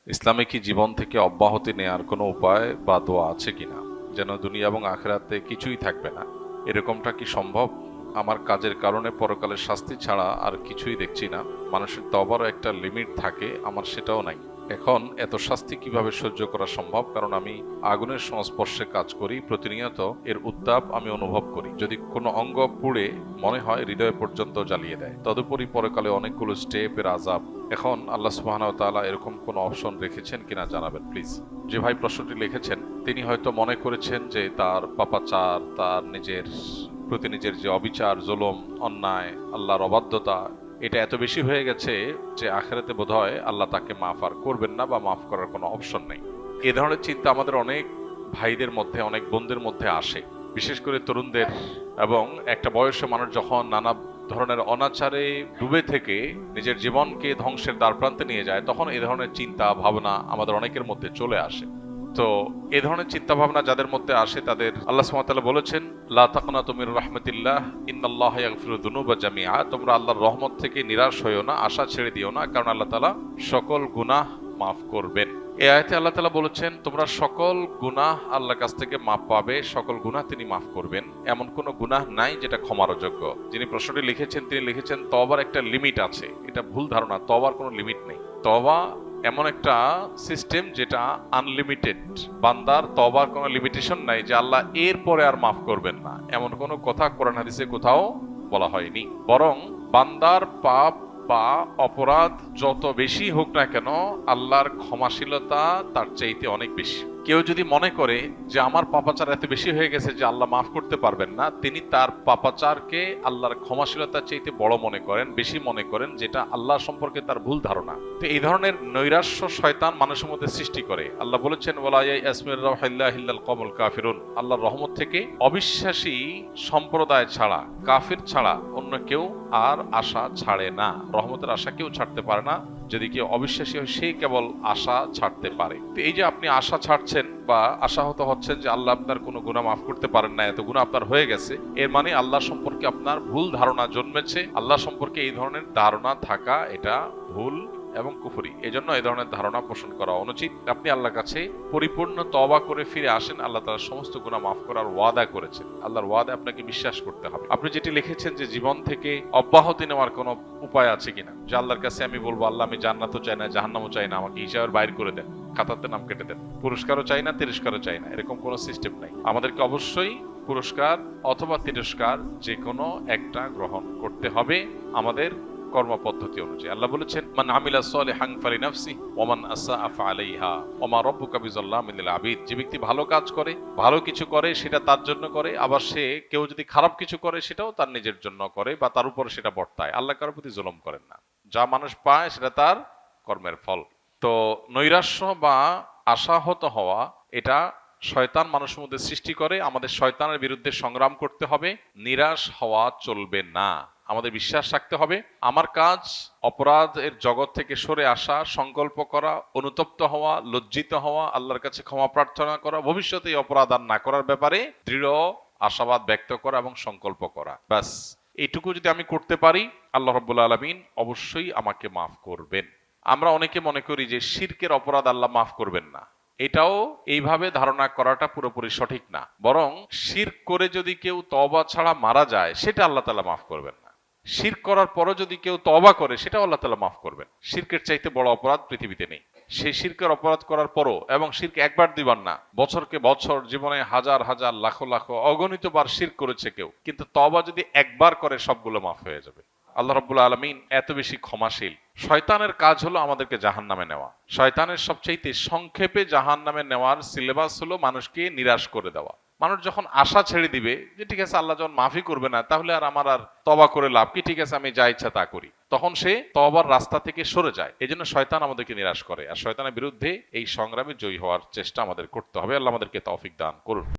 ইসলামে কি জীবন থেকে অব্যাহতি নেয়ার কোনো উপায় বা দোয়া আছে কিনা, যেন দুনিয়া এবং আখিরাতে কিছুই থাকবে না? এরকমটা কি সম্ভব? আমার কাজের কারণে পরকালের শাস্তি ছাড়া আর কিছুই দেখছি না। মানুষের তওবারও একটা লিমিট থাকে, আমার সেটাও নাই। এখন এত শাস্তি কিভাবে সহ্য করা সম্ভব? কারণ আমি আগুনের সংস্পর্শে কাজ করি, প্রতিনিয়ত এর উত্তাপ আমি অনুভব করি। যদি কোনো অঙ্গ পুড়ে মনে হয় হৃদয় পর্যন্ত জ্বালিয়ে দেয়। তদুপরি পরকালে অনেকগুলো স্টেপের আযাব। এখন আল্লাহ সুবহানাহু ওয়া তাআলা এরকম কোনো অপশন রেখেছেন কিনা জানাবেন প্লিজ। যে ভাই প্রশ্নটি লিখেছেন তিনি হয়তো মনে করেছেন যে তার পাপাচার, তার নিজের প্রতি নিজের যে অবিচার, জুলুম, অন্যায়, আল্লাহর অবাধ্যতা, এটা এত বেশি হয়ে গেছে যে আখিরাতে বোধহয় আল্লাহ তাকে মাফ আর করবেন না বা মাফ করার কোনো অপশন নেই। এ ধরনের চিন্তা আমাদের অনেক ভাইদের মধ্যে, অনেক বোনদের মধ্যে আসে, বিশেষ করে তরুণদের। এবং একটা বয়সে মানুষ যখন নানা ধরনের অনাচারে ডুবে থেকে নিজের জীবনকে ধ্বংসের দ্বারপ্রান্তে নিয়ে যায়, তখন এই ধরনের চিন্তা ভাবনা আমাদের অনেকের মধ্যে চলে আসে। তো এই ধরনের চিন্তা ভাবনা যাদের মধ্যে আসে তাদের আল্লাহ সুবহানাহু ওয়া তাআলা বলেছেন, লা তাকনাতু মির রাহমাতিল্লাহ ইন্নাল্লাহা ইয়াগফিরু যুনুবা জামিআ। তোমরা আল্লাহর রহমত থেকে নিরাশ হইও না, আশা ছেড়ে দিও না, কারণ আল্লাহ তাআলা সকল গুনাহ মাফ করবেন। এই আয়াতে আল্লাহ তাআলা বলেছেন তোমরা সকল গুনাহ আল্লাহর কাছ থেকে মাফ পাবে, সকল গুনাহ তিনি মাফ করবেন। এমন কোনো গুনাহ নাই যেটা ক্ষমার অযোগ্য। যিনি প্রশ্নটি লিখেছেন তিনি লিখেছেন তওবার একটা লিমিট আছে। এটা ভুল ধারণা, তওবার কোনো লিমিট নেই। তওবা এমন একটা সিস্টেম যেটা আনলিমিটেড। বান্দার তওবার কোনো লিমিটেশন নাই যে আল্লাহ এর পরে আর মাফ করবেন না, এমন কোনো কথা কোরআন হাদিসে কোথাও বলা হয়নি। বরং বান্দার পাপ বা অপরাধ যত বেশি হোক না কেন, আল্লাহর ক্ষমাশীলতা তার চাইতে অনেক বেশি। কেউ যদি মনে করে যে আমার পাপাচার এত বেশি হয়ে গেছে যে আল্লাহ মাফ করতে পারবেন না, তিনি তার পাপাচারকে আল্লাহর ক্ষমাশীলতার চাইতে বড় মনে করেন, বেশি মনে করেন, যেটা আল্লাহ সম্পর্কে তার ভুল ধারণা। তো এই ধরনের নৈরাশ্য শয়তান মানুষের মধ্যে সৃষ্টি করে। আল্লাহ বলেছেন ওয়ালা ইয়াসমির রাহিল্লাহি ইল্লাল কওমুল কাফিরুন। আল্লাহর রহমত থেকে অবিশ্বাসী সম্প্রদায় ছাড়া, কাফির ছাড়া অন্য কেউ আর আশা ছাড়ে না। রহমতের আশা কেউ ছাড়তে পারে না। যদি কেউ অবিশ্বাসী হয় সে কেবল আশা ছাড়তে পারে। তো এই যে আপনি আশা ছাড়ছেন বা আশাহত হচ্ছেন যে আল্লাহ আপনার কোনো গুনাহ মাফ করতে পারেন না, এত গুনাহ আপনার হয়ে গেছে, এর মানে আল্লাহ সম্পর্কে আপনার ভুল ধারণা জন্মেছে। আল্লাহ সম্পর্কে এই ধরনের ধারণা থাকা এটা ভুল এবং কুফরি। এজন্য এই ধরনের ধারণা পোষণ করা অনুচিত। আপনি আল্লাহর কাছে পরিপূর্ণ তওবা করে ফিরে আসেন। আল্লাহ তাআলা সমস্ত গুনাহ মাফ করার ওয়াদা করেছেন। আল্লাহর ওয়াদা আপনাকে বিশ্বাস করতে হবে। আপনি যেটি লিখেছেন যে জীবন থেকে অব্যাহতি নেওয়ার কোনো উপায় আছে কিনা, যে আল্লাহর কাছে আমি বলবো আল্লাহ আমি জান্নাতও চাই না, জাহান্নামও চাই না, আমাকে হিসাবের বাইর করে দেন, খাতাতে নাম কেটে দেন, পুরস্কারও চাই না, তিরস্কারও চাই না, এরকম কোনো সিস্টেম নাই। আমাদেরকে অবশ্যই পুরস্কার অথবা তিরস্কার যে কোনো একটা গ্রহণ করতে হবে আমাদের কর্মপদ্ধতি অনুযায়ী। আল্লাহ বলেছেন মান আমিলা সালিহান ফালিনাফসি ওয়া মান আসআ ফাআলাইহা ওয়া মা রাব্বুকা বিযাল্লামিল লিল আবিদ। যে ব্যক্তি ভালো কাজ করে, ভালো কিছু করে, সেটা তার জন্য করে। আবার সে কেউ যদি খারাপ কিছু করে সেটাও তার নিজের জন্য করে বা তার উপর সেটা বর্তায়। আল্লাহ কারোর প্রতি জুলুম করেন না। যা মানুষ পায় সেটা তার কর্মের ফল। তো নৈরাশ্য বা আশাহত হওয়া এটা শয়তান মানুষের মধ্যে সৃষ্টি করে। আমাদের শয়তানের বিরুদ্ধে সংগ্রাম করতে হবে। নিরাশ হওয়া চলবে না। আমাদের বিশ্বাস রাখতে হবে আমার কাজ অপরাধের জগৎ থেকে সরে আসা, সংকল্প করা, অনুতপ্ত হওয়া, লজ্জিত হওয়া, আল্লাহর কাছে ক্ষমা প্রার্থনা করা, ভবিষ্যতে এই অপরাধ আর না করার ব্যাপারে দৃঢ় আশাবাদ ব্যক্ত করা এবং সংকল্প করা। ব্যাস এইটুকু যদি আমি করতে পারি, আল্লাহ রাব্বুল আলামিন অবশ্যই আমাকে মাফ করবেন। আমরা অনেকে মনে করি যে শিরকের অপরাধ আল্লাহ মাফ করবেন না। এটাও এইভাবে ধারণা করাটা পুরোপুরি সঠিক না। বরং শিরক করে যদি কেউ তওবা ছাড়া মারা যায় সেটা আল্লাহ তাআলা মাফ করবেন না। শিরক করার পরও যদি কেউ তওবা করে সেটাও আল্লাহ তাআলা মাফ করবেন। শিরকের চাইতে বড় অপরাধ পৃথিবীতে নেই। সেই শিরকের অপরাধ করার পরও, এবং শিরক একবার দুইবার না, বছরকে বছর, জীবনে হাজার হাজার লাখো লাখো অগণিত বার শিরক করেছে কেউ, কিন্তু তওবা যদি একবার করে সবগুলো মাফ হয়ে যাবে। আল্লাহ রাব্বুল আলামিন এত বেশি ক্ষমাশীল। শয়তানের কাজ হলো আমাদেরকে জাহান্নামে নেওয়া। শয়তানের সবচাইতে সংক্ষেপে জাহান্নামে নেওয়ার সিলেবাস হলো মানুষকে নিরাশ করে দেওয়া। মানুষ যখন আশা ছেড়ে দিবে যে ঠিক আছে আল্লাহ যখন মাফই করবে না, তাহলে আর আমার আর তওবা করে লাভ কি, ঠিক আছে আমি যা ইচ্ছা তা করি, তখন সে তওবার রাস্তা থেকে সরে যায়। এজন্য শয়তান আমাদেরকে নিরাশ করে। আর শয়তানের বিরুদ্ধে এই সংগ্রামে জয়ী হওয়ার চেষ্টা আমাদের করতে হবে। আল্লাহ আমাদেরকে তৌফিক দান করুন।